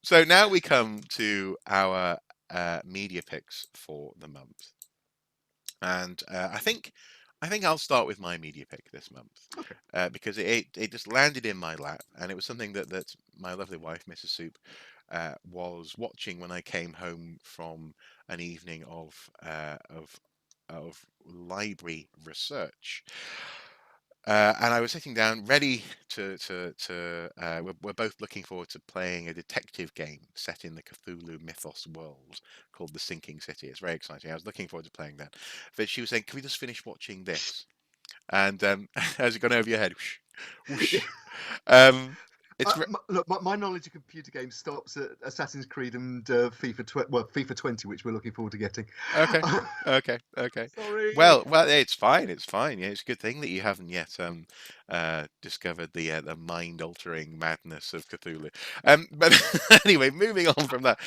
So now we come to our media picks for the month, and I think I'll start with my media pick this month Okay. because it just landed in my lap, and it was something that my lovely wife, Mrs. Soup, was watching when I came home from an evening of library research. And I was sitting down, ready to. We're both looking forward to playing a detective game set in the Cthulhu mythos world called The Sinking City. It's very exciting. I was looking forward to playing that. But she was saying, "Can we just finish watching this?" And has it gone over your head? Whoosh, Yeah. whoosh. Um, it's Look, my knowledge of computer games stops at Assassin's Creed and FIFA 20, which we're looking forward to getting. okay, okay. Sorry. Well, it's fine. It's fine. Yeah, it's a good thing that you haven't yet discovered the mind-altering madness of Cthulhu. But anyway, moving on from that,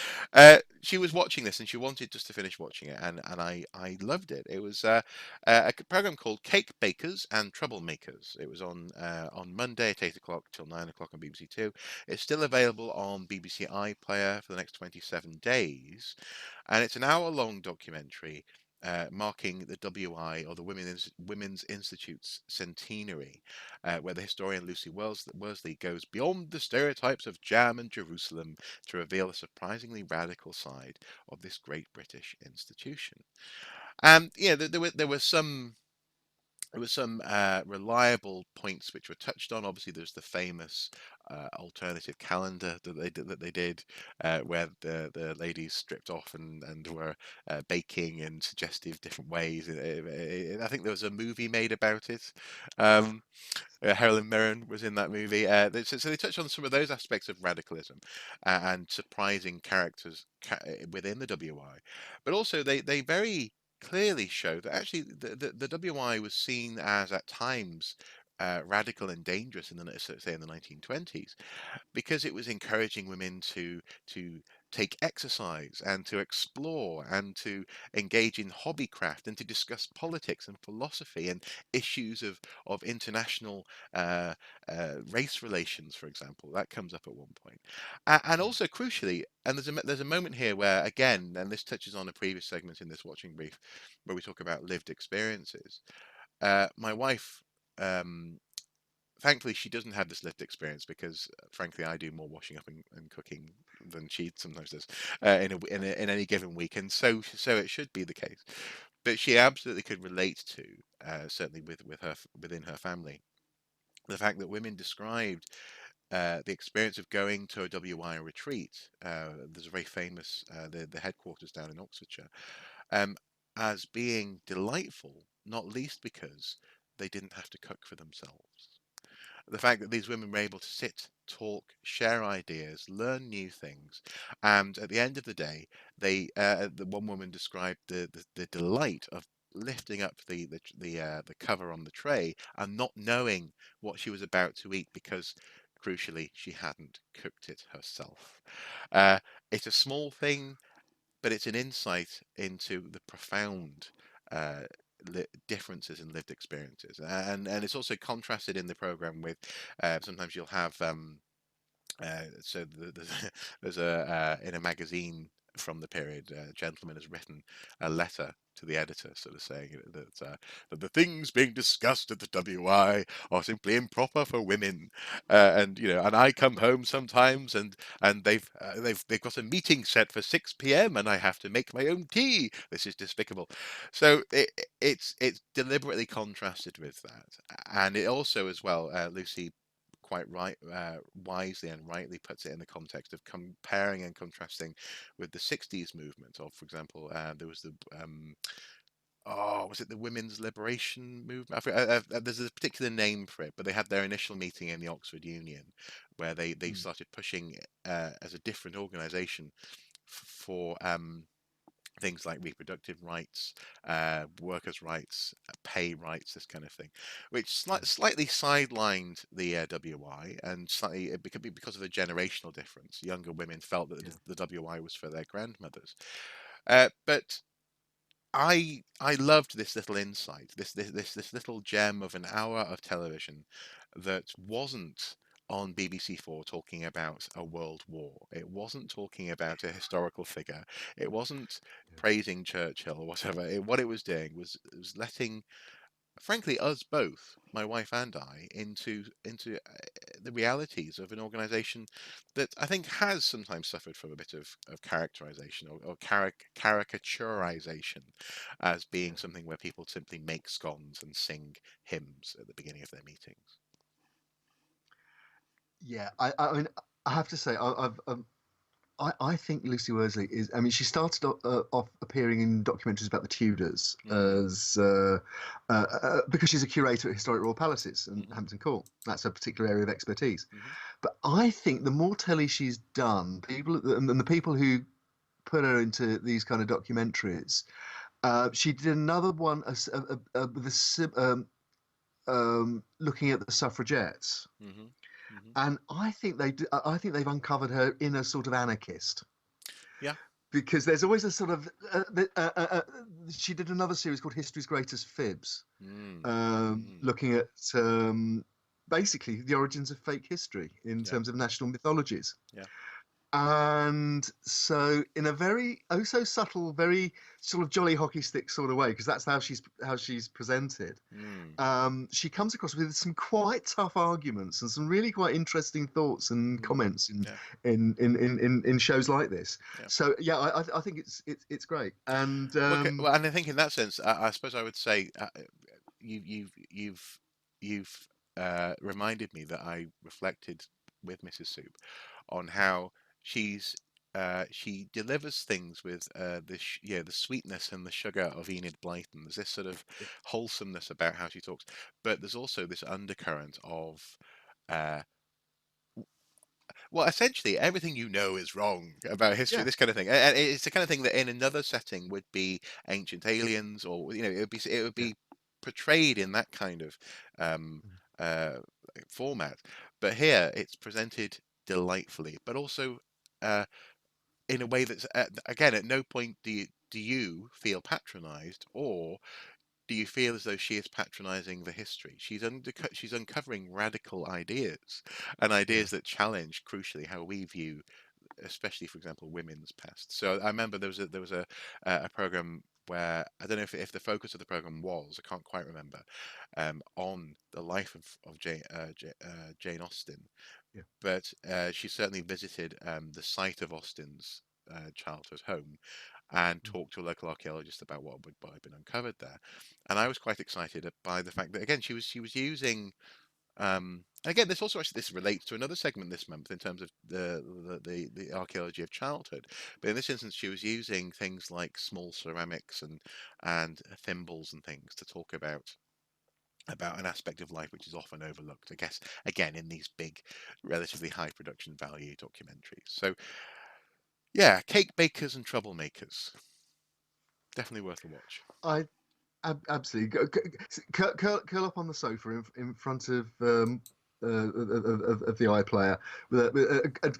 she was watching this and she wanted just to finish watching it, and I loved it. It was a program called Cake Bakers and Troublemakers. It was on Monday at 8 o'clock till 9 o'clock on BBC Two. It's still available on BBC iPlayer for the next 27 days, and it's an hour-long documentary marking the WI, or the Women's Institute's centenary, where the historian Lucy Worsley goes beyond the stereotypes of jam and Jerusalem to reveal a surprisingly radical side of this great British institution. And yeah, there were some reliable points which were touched on. Obviously, there's the famous alternative calendar that they did, where the ladies stripped off and were baking in suggestive different ways. I think there was a movie made about it. Um, Helen Mirren was in that movie. So they touched on some of those aspects of radicalism and surprising characters within the WI, but also they very clearly show that actually the WI was seen as at times radical and dangerous say in the 1920s, because it was encouraging women to take exercise and to explore and to engage in hobbycraft and to discuss politics and philosophy and issues of international uh, race relations, for example. That comes up at one point. And also crucially, and there's a moment here where, again, and this touches on a previous segment in this watching brief, where we talk about lived experiences. My wife, um, thankfully, she doesn't have this lived experience because, frankly, I do more washing up and cooking than she sometimes does in any given week, and so it should be the case. But she absolutely could relate to, certainly within her family, the fact that women described the experience of going to a WI retreat. There's a very famous the headquarters down in Oxfordshire, um, as being delightful, not least because they didn't have to cook for themselves. The fact that these women were able to sit, talk, share ideas, learn new things, and at the end of the day, the one woman described the delight of lifting up the cover on the tray and not knowing what she was about to eat because, crucially, she hadn't cooked it herself. Uh, it's a small thing, but it's an insight into the profound uh, differences in lived experiences, and it's also contrasted in the program with sometimes you'll have there's a in a magazine from the period, a gentleman has written a letter to the editor, sort of saying that the things being discussed at the WI are simply improper for women, and and I come home sometimes and they've got a meeting set for 6 p.m. and I have to make my own tea. This is despicable. So it's deliberately contrasted with that, and it also as well, Lucy quite wisely and rightly puts it in the context of comparing and contrasting with the 60s movement of, for example, there was the was it the women's liberation movement? There's a particular name for it, but they had their initial meeting in the Oxford Union, where they Mm. started pushing as a different organisation for things like reproductive rights, workers' rights, pay rights, this kind of thing, which slightly sidelined the WI, and slightly because of a generational difference. Younger women felt that Yeah. the WI was for their grandmothers. But I loved this little insight, this little gem of an hour of television that wasn't on BBC4 talking about a world war. It wasn't talking about a historical figure. It wasn't praising Churchill or whatever. What it was doing was letting, frankly, us both, my wife and I, into the realities of an organisation that I think has sometimes suffered from a bit of characterisation or caricaturisation as being something where people simply make scones and sing hymns at the beginning of their meetings. Yeah, I mean, I have to say, I think Lucy Worsley is. I mean, she started off appearing in documentaries about the Tudors Mm, because she's a curator at historic royal palaces and hmm Hampton Court. That's her particular area of expertise. hmm But I think the more telly she's done, and the people who put her into these kind of documentaries, she did another one with looking at the suffragettes. hmm hmm And I think they've uncovered her inner sort of anarchist, Yeah. because there's always a sort of she did another series called History's Greatest Fibs, Mm, mm, looking at basically the origins of fake history in yeah. terms of national mythologies. Yeah. And so, in a very oh so subtle, very sort of jolly hockey stick sort of way, because that's how she's presented, Mm, she comes across with some quite tough arguments and some really quite interesting thoughts and mm, comments yeah. in shows like this. Yeah. So yeah, I think it's great. And Well, and I think in that sense, I suppose I would say you've you've reminded me that I reflected with Mrs. Soup on how she delivers things with the sweetness and the sugar of Enid Blyton. There's this sort of wholesomeness about how she talks, but there's also this undercurrent of uh, well, essentially everything you know is wrong about history, yeah, this kind of thing. And it's the kind of thing that in another setting would be Ancient Aliens, or it would yeah, be portrayed in that kind of um, uh, format. But here it's presented delightfully, but also uh, in a way that's again, at no point do you feel patronized, or do you feel as though she is patronizing the history? She's uncovering radical ideas, and yeah, ideas that challenge, crucially, how we view, especially, for example, women's past. So I remember there was a program where I don't know if the focus of the program was, I can't quite remember, on the life of Jane Austen, yeah. but she certainly visited the site of Austen's childhood home and Mm, talked to a local archaeologist about what had been uncovered there. And I was quite excited by the fact that again she was using again, this relates to another segment this month in terms of the archaeology of childhood. But in this instance, she was using things like small ceramics and thimbles and things to talk about an aspect of life which is often overlooked. I guess again in these big, relatively high production value documentaries. So yeah, cake bakers and troublemakers, definitely worth a watch. I absolutely curl up on the sofa in front of of the iPlayer with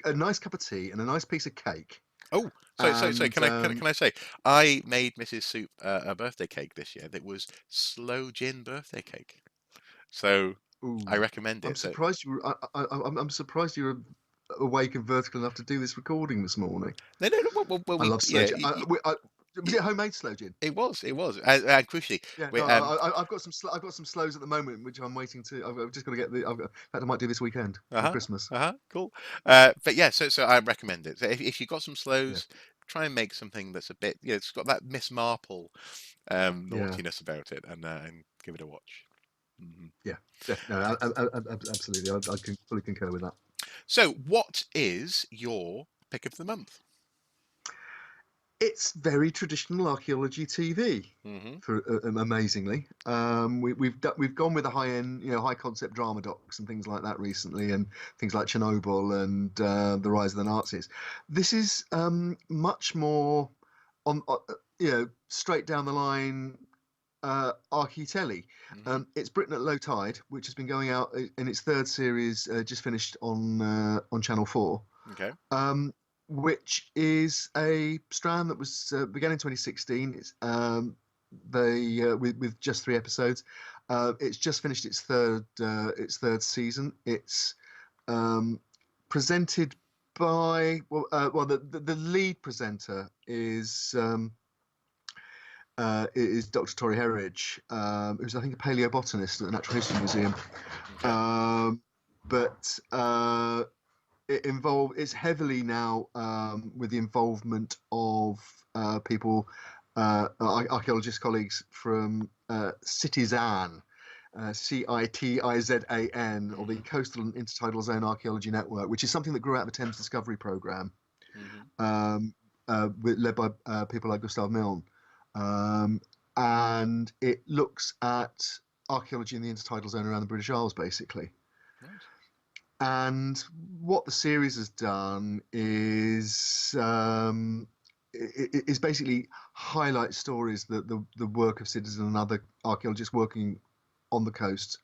a nice cup of tea and a nice piece of cake. Oh, so And can I say I made Mrs. Soup a birthday cake this year that was slow gin birthday cake. So I ooh, recommend I'm it. So surprised you were. I'm surprised you were awake and vertical enough to do this recording this morning. no, well I we love slow yeah gin. Was y- it homemade slow gin? it was and crucially Yeah, we no, I've got I've got some slows at the moment, which I'm waiting to. I've just got to get the. In fact, I might do this weekend for uh-huh Christmas. cool but yeah so I recommend it. So if you've got some Yeah, slows, try and make something that's a bit it's got that Miss Marple yeah, naughtiness about it, and give it a watch. Mhm. yeah. No, absolutely. I can fully concur with that. So what is your pick of the month? It's very traditional archaeology TV. Hmm For amazingly, we've gone with the high end, high concept drama docs and things like that recently, and things like Chernobyl and the rise of the Nazis. This is much more on, straight down the line archae telly. hmm It's Britain at Low Tide, which has been going out in its third series, just finished on Channel 4, Okay. um, which is a strand that was began in 2016. It's with just 3 episodes. It's just finished its third season. It's presented by the lead presenter is Dr. Tori Herridge, who's I think a paleobotanist at the Natural History Museum. Okay. But it's heavily now with the involvement of people, archaeologist colleagues from Citizan, CITIZAN, or the Coastal and Intertidal Zone Archaeology Network, which is something that grew out of the Thames Discovery Programme, led by people like Gustav Milne. And it looks at archaeology in the intertidal zone around the British Isles, basically. Nice. And what the series has done is basically highlight stories that the work of Citizen and other archaeologists working on the coast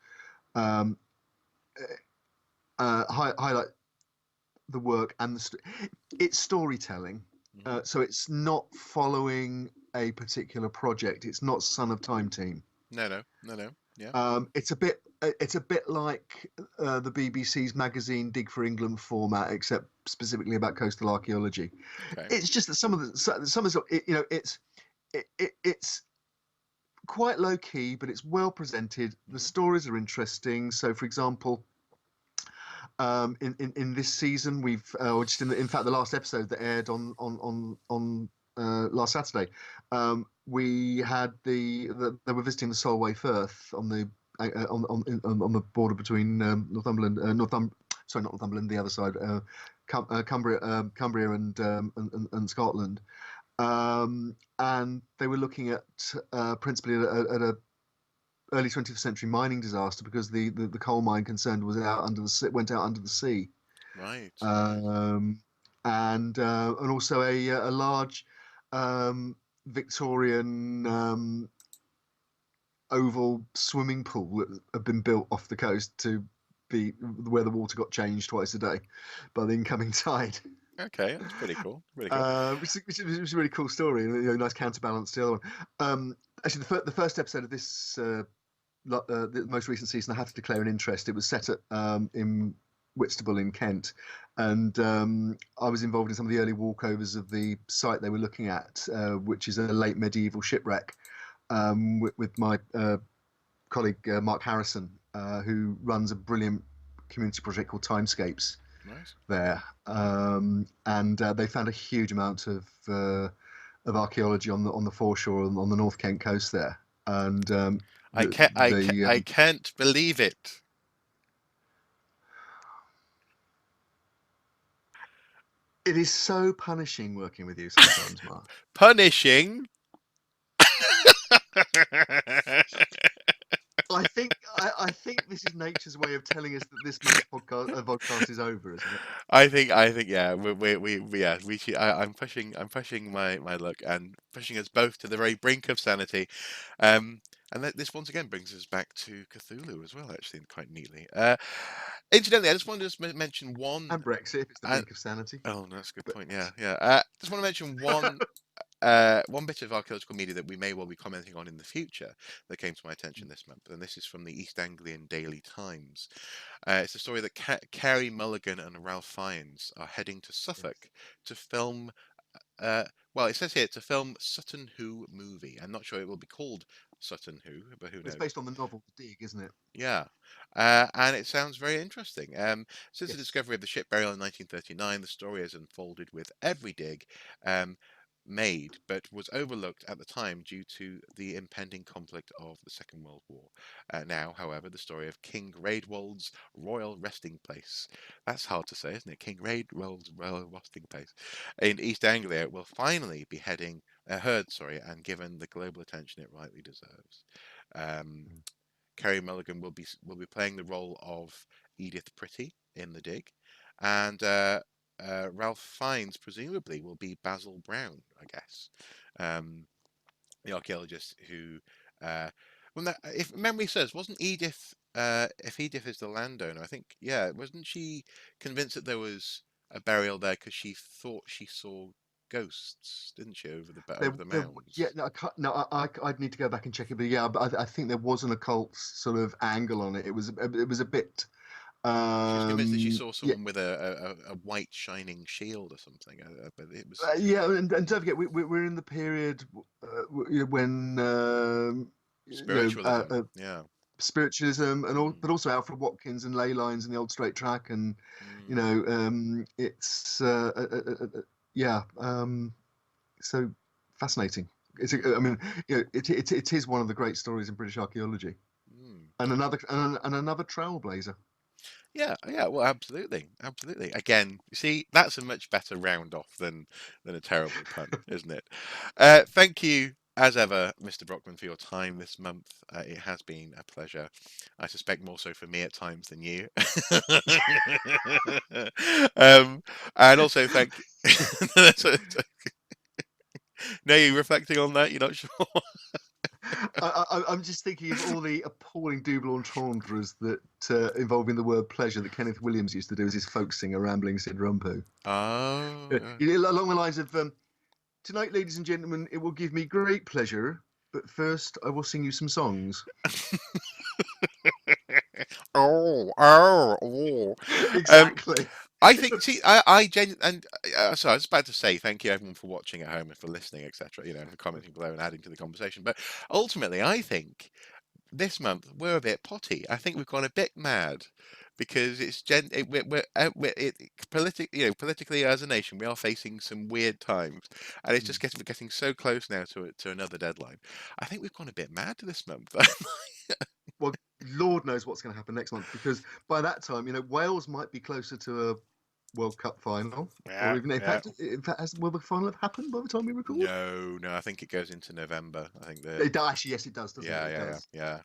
highlight the work and it's storytelling. So it's not following a particular project. It's not Son of Time Team. No. Yeah. It's a bit like the BBC's magazine Dig for England format, except specifically about coastal archaeology. Okay. It's just that some of it's quite low key, but it's well presented. The stories are interesting. So, for example, in this season, we've just in fact the last episode that aired on last Saturday, we had they were visiting the Solway Firth on the border between Northumberland, sorry, not Northumberland, the other side, Cumbria and Scotland, and they were looking at principally at a early 20th century mining disaster because the coal mine concerned went out under the sea. Right. And also a large Victorian oval swimming pool that had been built off the coast to be where the water got changed twice a day by the incoming tide. Okay, that's pretty cool. Really cool. Which is a really cool story, nice counterbalance to the other one. Actually, the first episode of this the most recent season, I had to declare an interest. It was set at in Whitstable in Kent, and I was involved in some of the early walkovers of the site they were looking at, which is a late medieval shipwreck, with my colleague Mark Harrison, who runs a brilliant community project called Timescapes. Nice. There, and they found a huge amount of archaeology on the foreshore on the North Kent coast there, and I can't believe it. It is so punishing working with you sometimes, Mark. Punishing. I think this is nature's way of telling us that this month's podcast is over, isn't it? I think yeah, we should, I'm pushing my luck and pushing us both to the very brink of sanity. And this once again brings us back to Cthulhu as well, actually, quite neatly. Incidentally, I just wanted to mention one. And Brexit, if it's the brink of sanity. Oh, that's a good But point. Yeah. Just want to mention one bit of archaeological media that we may well be commenting on in the future that came to my attention this month, and this is from the East Anglian Daily Times. It's a story that Carey, Mulligan, and Ralph Fiennes are heading to Suffolk to film. Well, it says here to film Sutton Hoo movie. I'm not sure it will be called Sutton Hoo, but who knows? it's based on the novel The Dig, isn't it? Yeah, and it sounds very interesting. Since the Yes. discovery of the ship burial in 1939, the story has unfolded with every dig made, but was overlooked at the time due to the impending conflict of the Second World War. Now, however, the story of King Raedwald's royal resting place, that's hard to say, isn't it? King Raedwald's royal resting place in East Anglia will finally be heard, and given the global attention it rightly deserves. Carey Mulligan will be playing the role of Edith Pretty in The Dig, and Ralph Fiennes presumably will be Basil Brown, I guess, the archaeologist who, if memory serves, wasn't Edith? If Edith is the landowner, I think, yeah, wasn't she convinced that there was a burial there because she thought she saw ghosts, didn't she, over the mounds? Yeah, no, I'd need to go back and check it, but yeah, but I think there was an occult sort of angle on it. It was a bit She was convinced that she saw Yeah, someone with a white shining shield or something, but it was yeah, and don't forget we're in the period when spiritualism. Yeah. spiritualism and all, Mm, but also Alfred Watkins and ley lines and the old straight track, and mm, it's yeah, so fascinating. I mm, mean, it is one of the great stories in British archaeology, mm. and another trailblazer. Yeah, yeah, well, absolutely, absolutely. Again, you see, that's a much better round off than a terrible pun, isn't it? Thank you, as ever, Mr. Brockman, for your time this month. It has been a pleasure. I suspect more so for me at times than you. um, and also thank. No, you reflecting on that? You're not sure? I'm just thinking of all the appalling double entendres that involving the word pleasure that Kenneth Williams used to do as his folk singer, Rambling Sid Rumpo. Oh. Along the lines of, tonight, ladies and gentlemen, it will give me great pleasure, but first I will sing you some songs. Oh. Um, Exactly. I think, see, and so I was about to say thank you everyone for watching at home and for listening, etc. You know, for commenting below and adding to the conversation. But ultimately, I think this month we're a bit potty. I think we've gone a bit mad because it's politically as a nation, we are facing some weird times, and it's just getting so close now to another deadline. I think we've gone a bit mad this month. Well, Lord knows what's going to happen next month, because by that time, Wales might be closer to a World Cup final, or Yeah, even yeah. in fact, will the final have happened by the time we record? No, I think it goes into November. I think Actually, yes, it does, doesn't it? yeah, It yeah, yeah, does. yeah.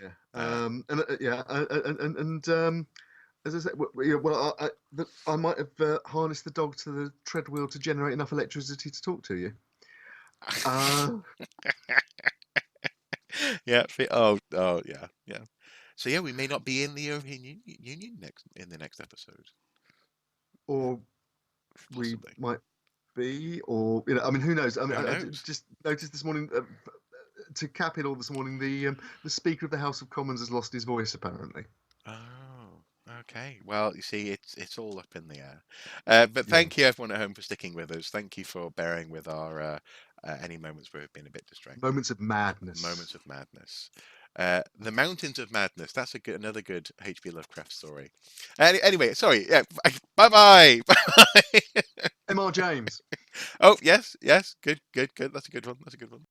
Yeah. Uh, As I said, well, I might have harnessed the dog to the treadwheel to generate enough electricity to talk to you. Uh, yeah. Yeah, yeah. So yeah, we may not be in the European Union next in the next episode, or we possibly. might be, or I mean, who knows? I mean, Who I knows? just noticed this morning, to cap it all this morning, the Speaker of the House of Commons has lost his voice apparently. Oh, okay. Well, you see, it's all up in the air. But Yeah, thank you everyone at home for sticking with us. Thank you for bearing with our any moments where we've been a bit distracted. moments of madness. Moments of madness. The Mountains of Madness. That's another good H.P. Lovecraft story. Anyway, sorry. Yeah. Bye bye. Bye. M.R. James. Oh yes, yes. Good, good, good. That's a good one. That's a good one.